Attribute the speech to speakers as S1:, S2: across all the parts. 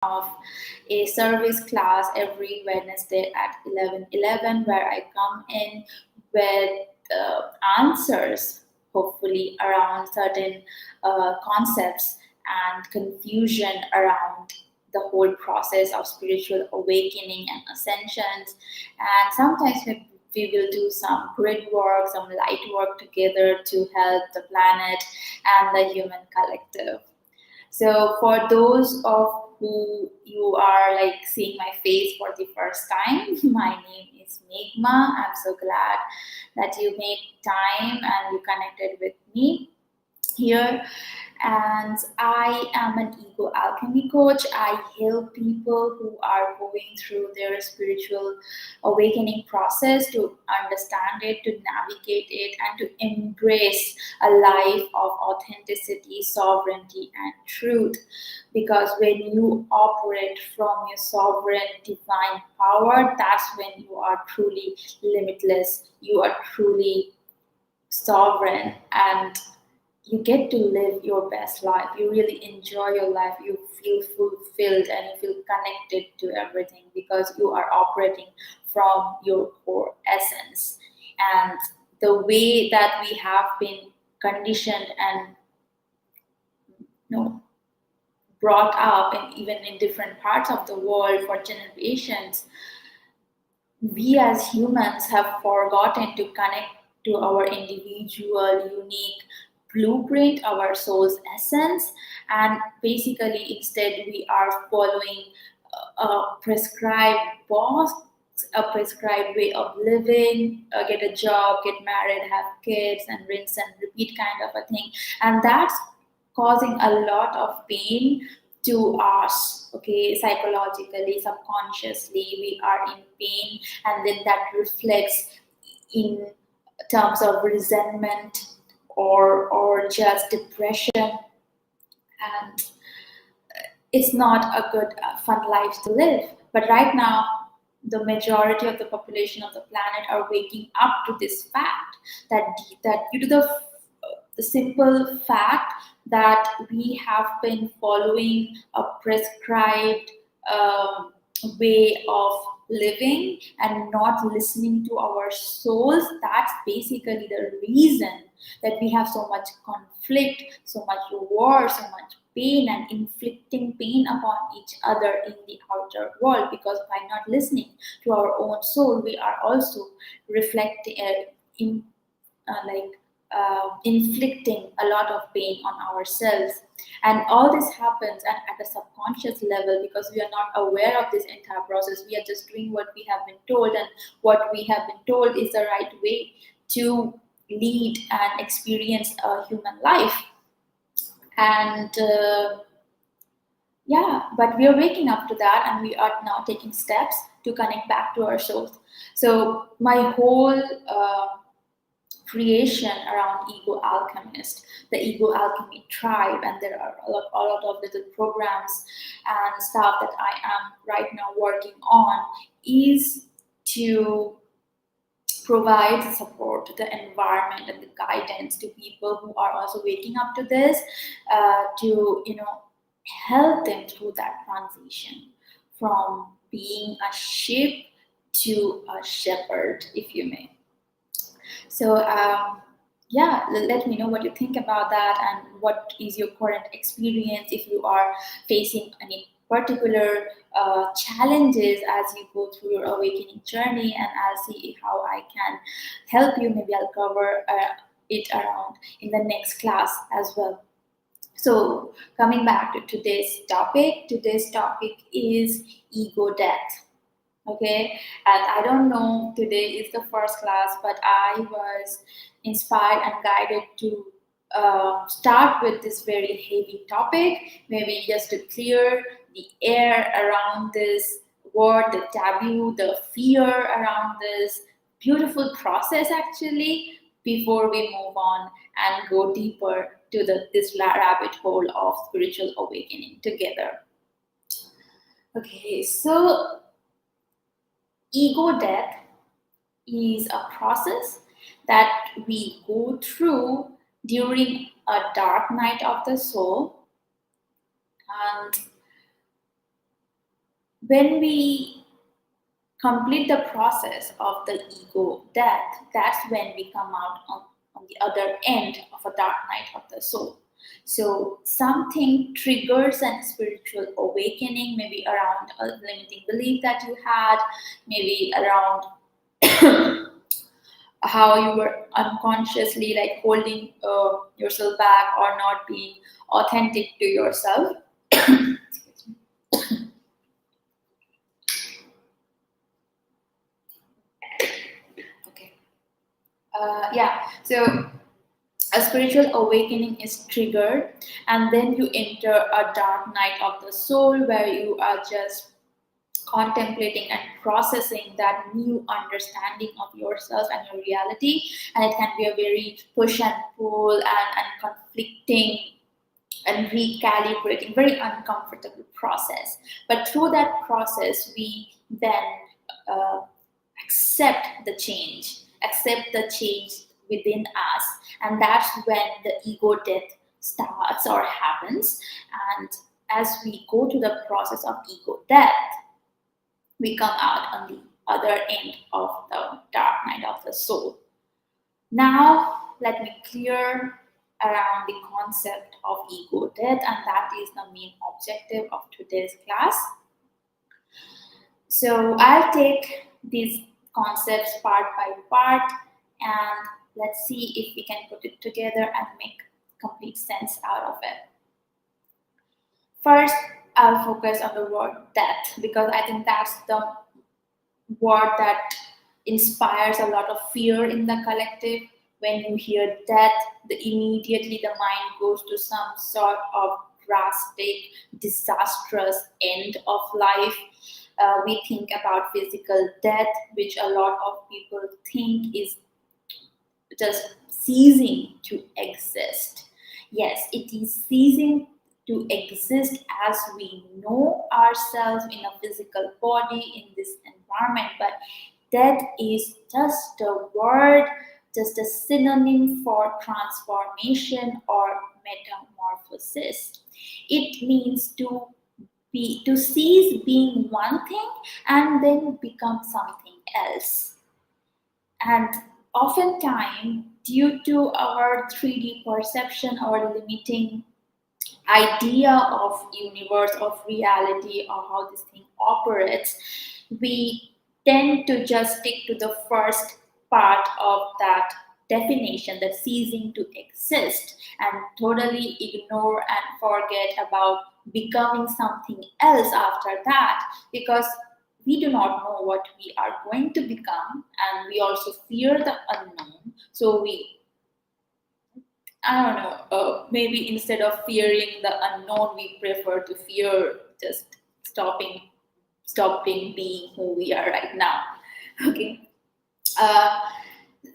S1: of a service class every Wednesday at 11:11, where I come in with answers, hopefully, around certain concepts and confusion around the whole process of spiritual awakening and ascensions. And sometimes we will do some grid work, some light work together to help the planet and the human collective. So for those of who you are like seeing my face for the first time, my name is Megma. I'm so glad that you make time and you connected with me here. And I am an ego alchemy coach. I help people who are going through their spiritual awakening process to understand it, to navigate it, and to embrace a life of authenticity, sovereignty, and truth. Because when you operate from your sovereign divine power, that's when you are truly limitless. You are truly sovereign, and you get to live your best life. You really enjoy your life. You feel fulfilled and you feel connected to everything because you are operating from your core essence. And the way that we have been conditioned and brought up, and even in different parts of the world for generations, we as humans have forgotten to connect to our individual, unique blueprint, our soul's essence, and basically instead we are following a prescribed boss, a prescribed way of living, get a job, get married, have kids, and rinse and repeat kind of a thing. And that's causing a lot of pain to us, okay, psychologically, subconsciously, we are in pain, and then that reflects in terms of resentment or just depression, and it's not a good fun life to live. But right now the majority of the population of the planet are waking up to this fact that due to the simple fact that we have been following a prescribed way of living and not listening to our souls. That's basically the reason that we have so much conflict, so much war, so much pain, and inflicting pain upon each other in the outer world. Because by not listening to our own soul, we are also reflecting in inflicting a lot of pain on ourselves. And all this happens at a subconscious level because we are not aware of this entire process. We are just doing what we have been told, and what we have been told is the right way to lead and experience a human life. And but we are waking up to that, and we are now taking steps to connect back to our souls. So my whole creation around Ego Alchemist, the Ego Alchemy tribe, and there are a lot of little programs and stuff that I am right now working on, is to provide support, the environment, and the guidance to people who are also waking up to this, to help them through that transition from being a sheep to a shepherd, if you may. So let me know what you think about that, and what is your current experience, if you are facing any particular challenges as you go through your awakening journey, and I'll see how I can help you. Maybe I'll cover it around in the next class as well. So coming back to today's topic is ego death. Okay, and I don't know, today is the first class, but I was inspired and guided to start with this very heavy topic, maybe just to clear the air around this word, the taboo, the fear around this beautiful process, actually, before we move on and go deeper to this rabbit hole of spiritual awakening together. Okay, so ego death is a process that we go through during a dark night of the soul, and when we complete the process of the ego death, that's when we come out on the other end of a dark night of the soul. So something triggers a spiritual awakening, maybe around a limiting belief that you had, maybe around how you were unconsciously like holding yourself back or not being authentic to yourself. Excuse me. Okay. Yeah. So a spiritual awakening is triggered, and then you enter a dark night of the soul where you are just contemplating and processing that new understanding of yourself and your reality. And it can be a very push and pull and conflicting and recalibrating, very uncomfortable process. But through that process, we then uh, accept the change within us, and that's when the ego death starts or happens. And as we go to the process of ego death, we come out on the other end of the dark night of the soul. Now, let me clear around the concept of ego death, and that is the main objective of today's class. So, I'll take these concepts part by part, and let's see if we can put it together and make complete sense out of it. First, I'll focus on the word death because I think that's the word that inspires a lot of fear in the collective. When you hear death, immediately the mind goes to some sort of drastic, disastrous end of life. We think about physical death, which a lot of people think is just ceasing to exist. Yes, it is ceasing to exist as we know ourselves in a physical body in this environment, but death is just a word, just a synonym for transformation or metamorphosis. It means to cease being one thing and then become something else. And oftentimes, due to our 3D perception, our limiting idea of universe, of reality, or how this thing operates, we tend to just stick to the first part of that definition, that ceasing to exist, and totally ignore and forget about becoming something else after that, because we do not know what we are going to become, and we also fear the unknown. So I don't know, maybe instead of fearing the unknown, we prefer to fear just stopping being who we are right now. Okay. Uh,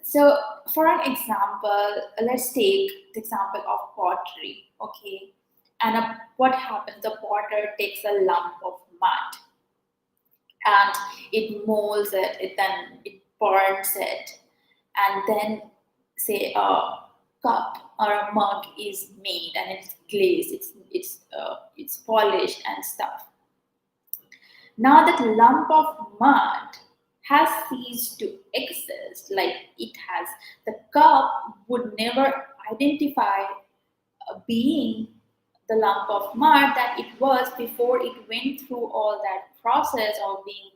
S1: so, for an example, let's take the example of pottery. Okay. And what happens? The potter takes a lump of mud and it molds it, then it burns it, and then say a cup or a mug is made and it's glazed, it's polished and stuff. Now that lump of mud has ceased to exist, like it has, the cup would never identify being the lump of mud that it was before it went through all that process of being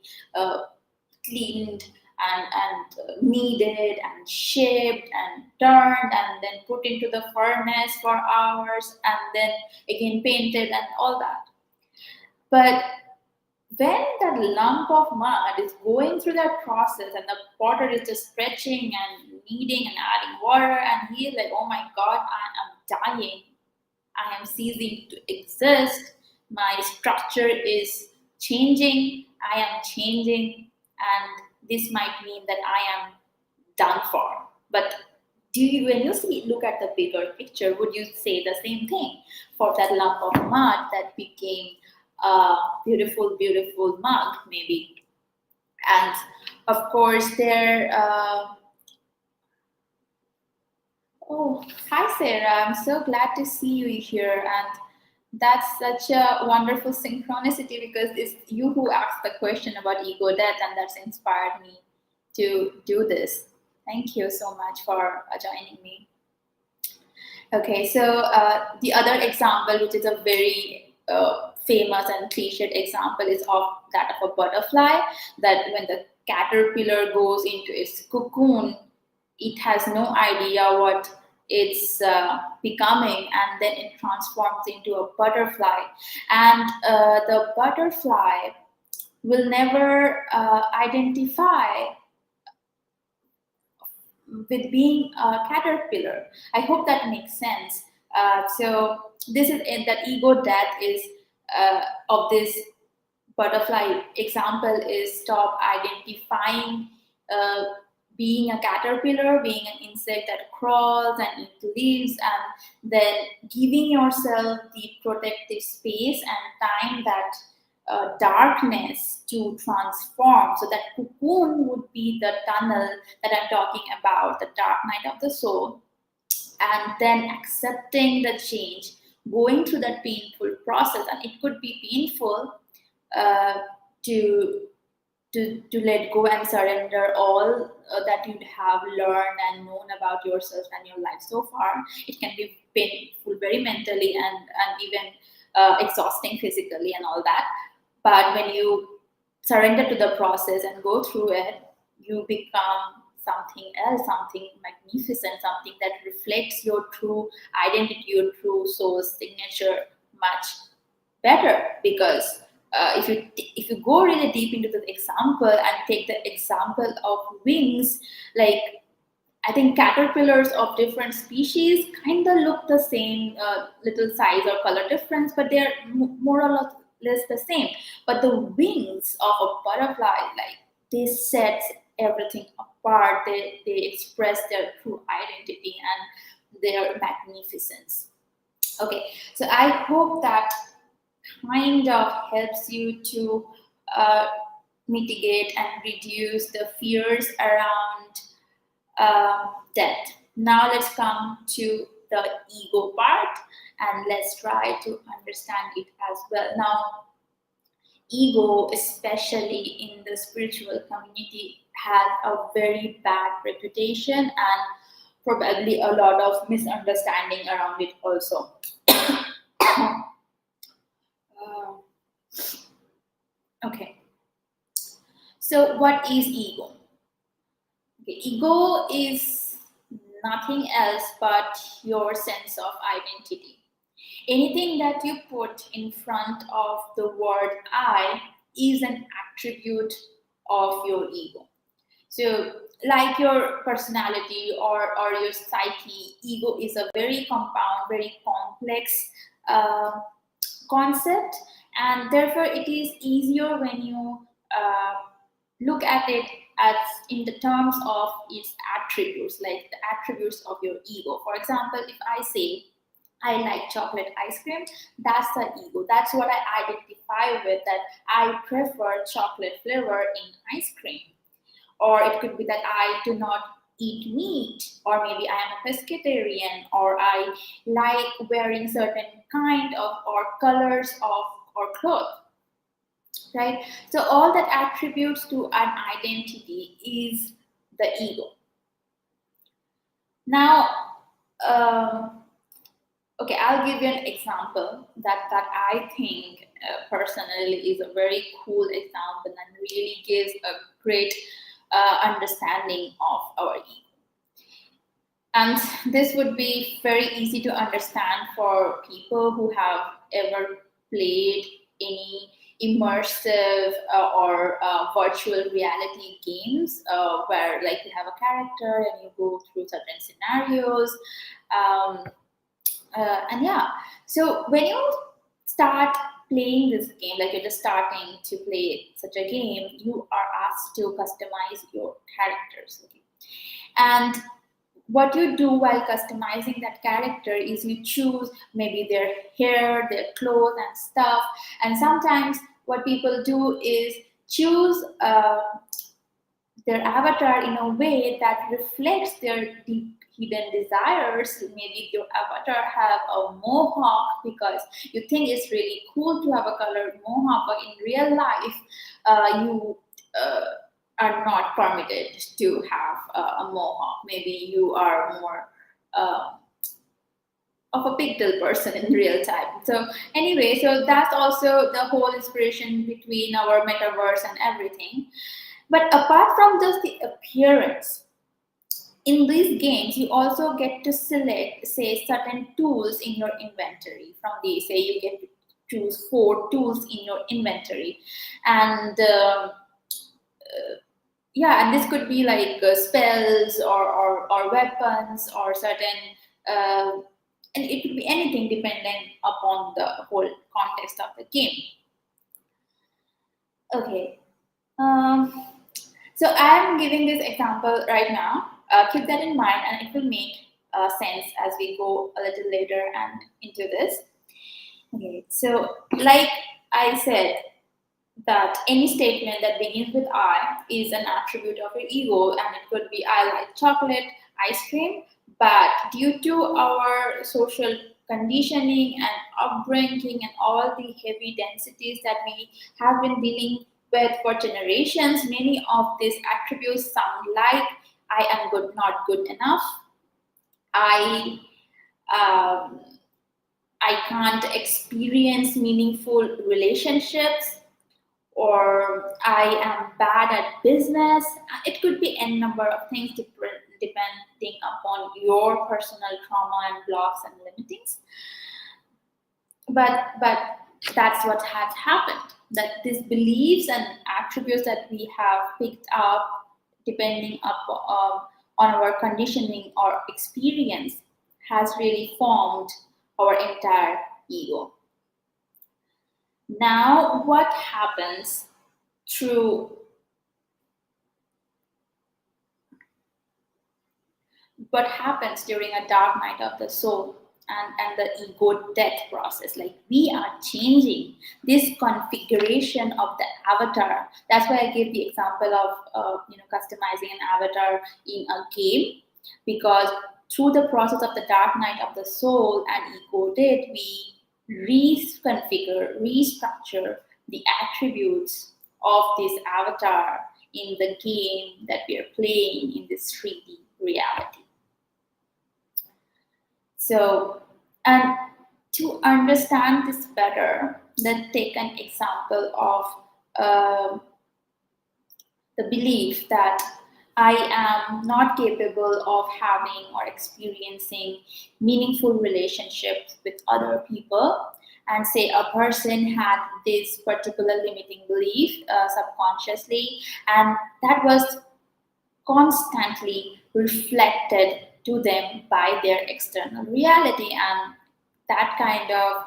S1: cleaned and kneaded and shaped and turned and then put into the furnace for hours and then again painted and all that. But when that lump of mud is going through that process and the potter is just stretching and kneading and adding water, and he is like, oh my god, I am dying, I am ceasing to exist, my structure is changing, I am changing, and this might mean that I am done for. But when you look at the bigger picture, would you say the same thing for that lump of mud that became a beautiful, beautiful mug, maybe? And of course, oh, hi Sarah. I'm so glad to see you here. And That's such a wonderful synchronicity, because it's you who asked the question about ego death, and that's inspired me to do this. Thank you so much for joining me. Okay, so the other example, which is a very famous and cliched example, is of that of a butterfly. That when the caterpillar goes into its cocoon, it has no idea what it's becoming, and then it transforms into a butterfly. And the butterfly will never identify with being a caterpillar. I hope that makes sense. So this is that ego death is of this butterfly example is stop identifying uh, being a caterpillar, being an insect that crawls and eats leaves, and then giving yourself the protective space and time, that darkness to transform. So that cocoon would be the tunnel that I'm talking about, the dark night of the soul, and then accepting the change, going through that painful process. And it could be painful uh, to to let go and surrender all that you have learned and known about yourself and your life so far. It can be painful very mentally, and even exhausting physically and all that. But when you surrender to the process and go through it, you become something else, something magnificent, something that reflects your true identity, your true soul's signature much better. Because if you go really deep into the example and take the example of wings, like, I think caterpillars of different species kind of look the same, little size or color difference, but they're more or less the same. But the wings of a butterfly, like, they set everything apart. They express their true identity and their magnificence. Okay, so I hope that kind of helps you to uh, mitigate and reduce the fears around death. Now let's come to the ego part, and let's try to understand it as well. Now, ego, especially in the spiritual community, has a very bad reputation and probably a lot of misunderstanding around it also. Uh, okay, so what is ego? Okay, ego is nothing else but your sense of identity. Anything that you put in front of the word I is an attribute of your ego. So, like your personality or your psyche, ego is a very compound, very complex uh, concept, and therefore it is easier when you uh, look at it as in the terms of its attributes, like the attributes of your ego. For example, if I say I like chocolate ice cream, that's the ego. That's what I identify with, that I prefer chocolate flavor in ice cream. Or it could be that I do not eat meat, or maybe I am a pescatarian, or I like wearing certain kind of or colors of or clothes, right? So all that attributes to an identity is the ego. Now, um, okay, I'll give you an example that I think personally is a very cool example and really gives a great understanding of our ego. And this would be very easy to understand for people who have ever played any immersive or virtual reality games, where, like, you have a character and you go through certain scenarios. Um, and yeah, so when you start playing this game, like you're just starting to play such a game, you are asked to customize your characters. Okay? And what you do while customizing that character is you choose maybe their hair, their clothes, and stuff. And sometimes what people do is choose their avatar in a way that reflects their deep hidden desires. Maybe your avatar have a mohawk because you think it's really cool to have a colored mohawk, but in real life, you are not permitted to have a mohawk. Maybe you are more of a pigtail person in real time. So anyway, so that's also the whole inspiration between our metaverse and everything. But apart from just the appearance, in these games you also get to select, say, certain tools in your inventory. From the, say, you get to choose 4 tools in your inventory, and yeah, and this could be like spells or weapons or certain uh, and it could be anything depending upon the whole context of the game. Okay. um, so I'm giving this example right now. Keep that in mind and it will make sense as we go a little later and into this. Okay, so like I said, that any statement that begins with I is an attribute of your ego, and it could be I like chocolate, ice cream. But due to our social conditioning and upbringing and all the heavy densities that we have been dealing with for generations, many of these attributes sound like I am good, not good enough. I um, I can't experience meaningful relationships, or I am bad at business. It could be n number of things depending upon your personal trauma and blocks and limitings. But that's what has happened. That these beliefs and attributes that we have picked up, depending on our conditioning or experience, has really formed our entire ego. Now, through what happens during a dark night of the soul and the ego death process? Like, we are changing this configuration of the avatar. That's why I gave the example of customizing an avatar in a game, because through the process of the dark night of the soul and ego death, we reconfigure, restructure the attributes of this avatar in the game that we are playing in this 3D reality. So, and to understand this better, let's take an example of the belief that I am not capable of having or experiencing meaningful relationships with other people. And say a person had this particular limiting belief subconsciously, and that was constantly reflected to them by their external reality, and that kind of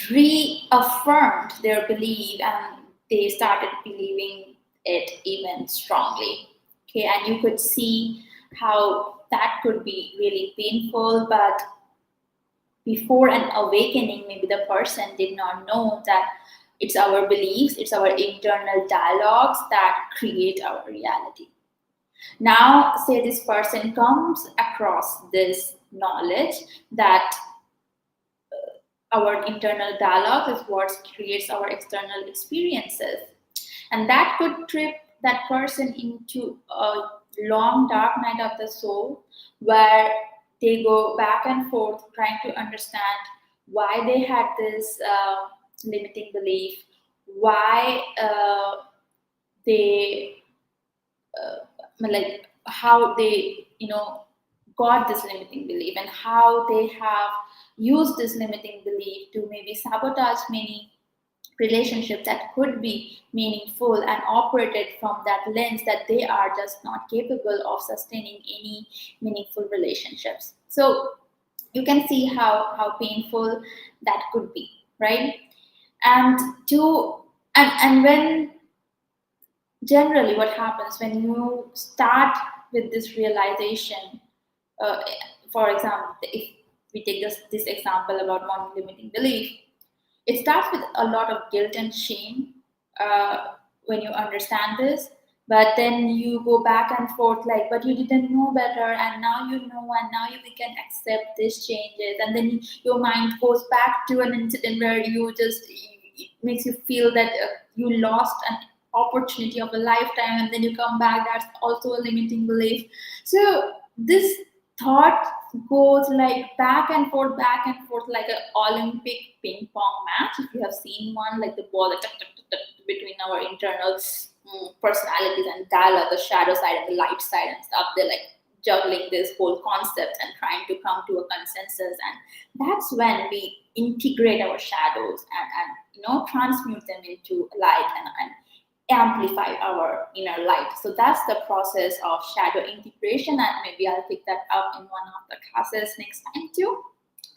S1: reaffirmed their belief, and they started believing it even strongly. Okay, and you could see how that could be really painful, but before an awakening, maybe the person did not know that it's our beliefs, it's our internal dialogues that create our reality. Now, say this person comes across this knowledge that our internal dialogue is what creates our external experiences. And that could trip that person into a long, dark night of the soul, where they go back and forth trying to understand why they had this limiting belief, why they like how they got this limiting belief, and how they have used this limiting belief to maybe sabotage many relationships that could be meaningful, and operated from that lens that they are just not capable of sustaining any meaningful relationships. So you can see how painful that could be, right? And when generally what happens when you start with this realization, uh, for example, if we take this example about non-limiting belief, it starts with a lot of guilt and shame when you understand this, But then you go back and forth like, but you didn't know better, and now you know, and now we can accept these changes. And then your mind goes back to an incident where you just, it makes you feel that you lost an opportunity of a lifetime, and then you come back, that's also a limiting belief. So this thought goes like back and forth like an Olympic ping pong match. If you have seen one, like the ball like, tuck, tuck, tuck, tuck, between our internal personalities and dialogue, the shadow side and the light side and stuff. They're like juggling this whole concept and trying to come to a consensus. And that's when we integrate our shadows and transmute them into light and amplify our inner light. So that's the process of shadow integration, and maybe I'll pick that up in one of the classes next time too.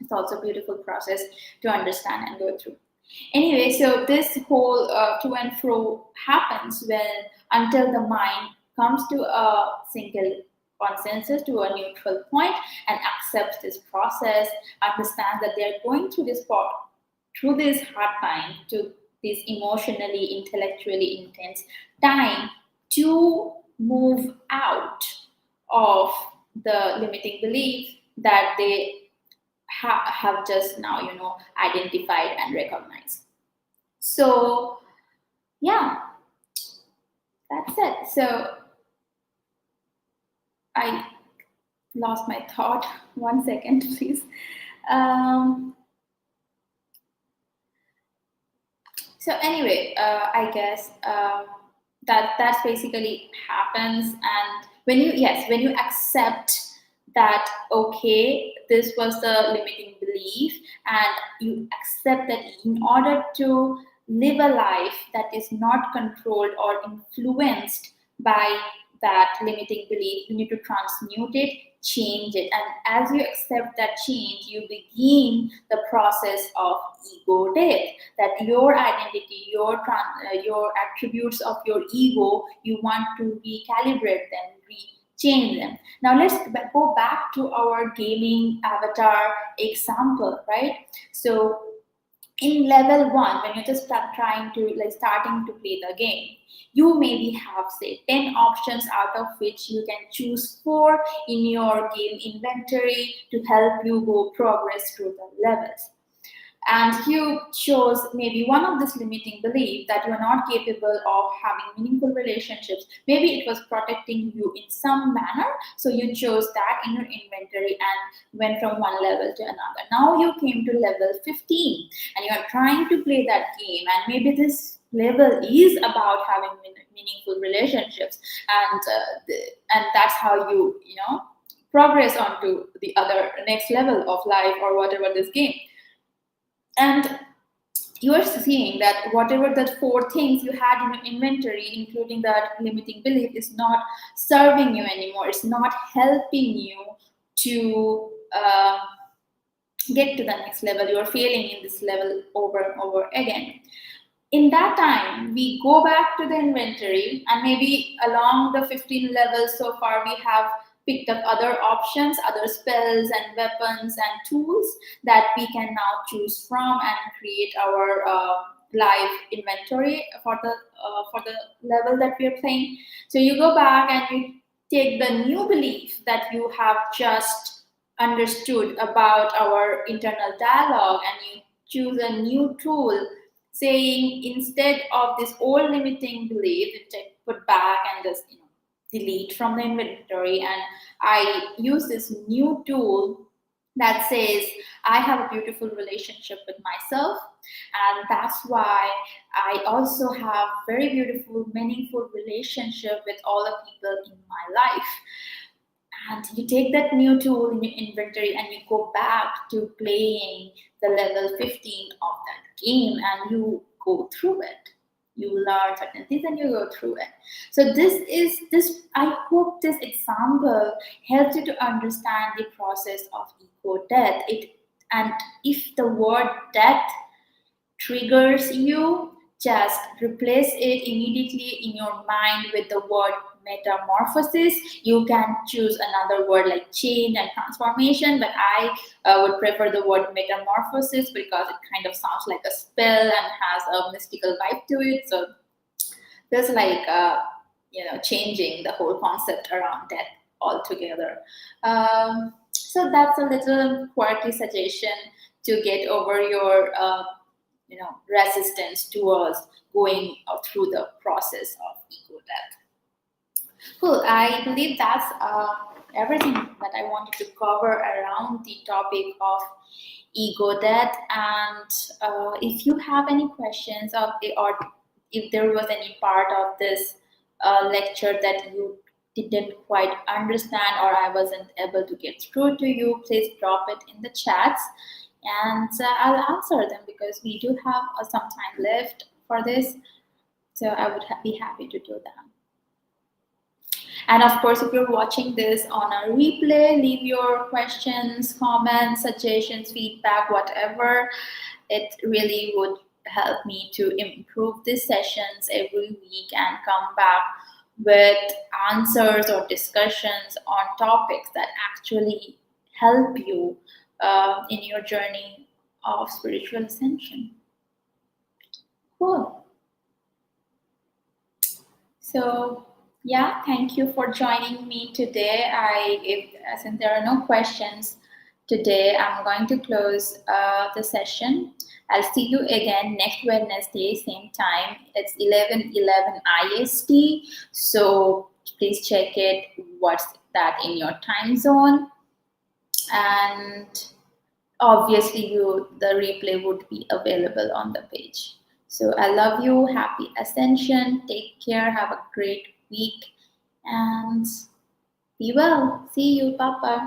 S1: It's also a beautiful process to understand and go through. Anyway, so this whole to and fro happens when until the mind comes to a single consensus, to a neutral point, and accepts this process, understands that they're going through this part, through this hard time, to this emotionally, intellectually intense time, to move out of the limiting belief that they have just now, identified and recognized. So, yeah, that's it. So, I lost my thought. 1 second, please. So anyway, I guess that's basically happens. And when you accept that, okay, this was the limiting belief, and you accept that in order to live a life that is not controlled or influenced by that limiting belief, you need to transmute it, change it. And as you accept that change, you begin the process of ego death, that your identity, your attributes of your ego, you want to recalibrate them, change them. Now let's go back to our gaming avatar example, right? So in level 1, when you just start starting to play the game, you maybe have say 10 options, out of which you can choose 4 in your game inventory to help you go progress through the levels. And you chose maybe one of this limiting belief, that you are not capable of having meaningful relationships. Maybe it was protecting you in some manner, so you chose that in your inventory and went from one level to another. Now you came to level 15 and you are trying to play that game, and maybe this level is about having meaningful relationships, and that's how you progress on to the other next level of life or whatever this game. And you are seeing that whatever the 4 things you had in your inventory, including that limiting belief, is not serving you anymore. It's not helping you to get to the next level. You are failing in this level over and over again. In that time, we go back to the inventory, and maybe along the 15 levels so far, we have picked up other options, other spells and weapons and tools that we can now choose from and create our live inventory for the level that we are playing. So you go back and you take the new belief that you have just understood about our internal dialogue, and you choose a new tool, saying instead of this old limiting belief, which I put back and just delete from the inventory, and I use this new tool that says I have a beautiful relationship with myself, and that's why I also have very beautiful, meaningful relationship with all the people in my life. And you take that new tool in your inventory and you go back to playing the level 15 of that game, and you go through it. You learn certain things and you go through it. So this I hope this example helps you to understand the process of ego death. And if the word death triggers you, just replace it immediately in your mind with the word metamorphosis. You can choose another word like change and transformation, but I would prefer the word metamorphosis because it kind of sounds like a spell and has a mystical vibe to it. So there's changing the whole concept around death altogether. So that's a little quirky suggestion to get over your resistance towards going through the process of ego death. Cool. I believe that's everything that I wanted to cover around the topic of ego death. And if you have any questions or if there was any part of this lecture that you didn't quite understand or I wasn't able to get through to you, please drop it in the chats and I'll answer them because we do have some time left for this. So I would be happy to do that. And of course, if you're watching this on a replay, leave your questions, comments, suggestions, feedback, whatever. It really would help me to improve these sessions every week and come back with answers or discussions on topics that actually help you in your journey of spiritual ascension. Cool. So yeah, thank you for joining me today. Since there are no questions today, I'm going to close the session. I'll see you again next Wednesday, same time. It's 11:11 IST. So please check it. What's that in your time zone? And obviously, the replay would be available on the page. So I love you. Happy ascension. Take care. Have a great week and be well. See you. Bye bye.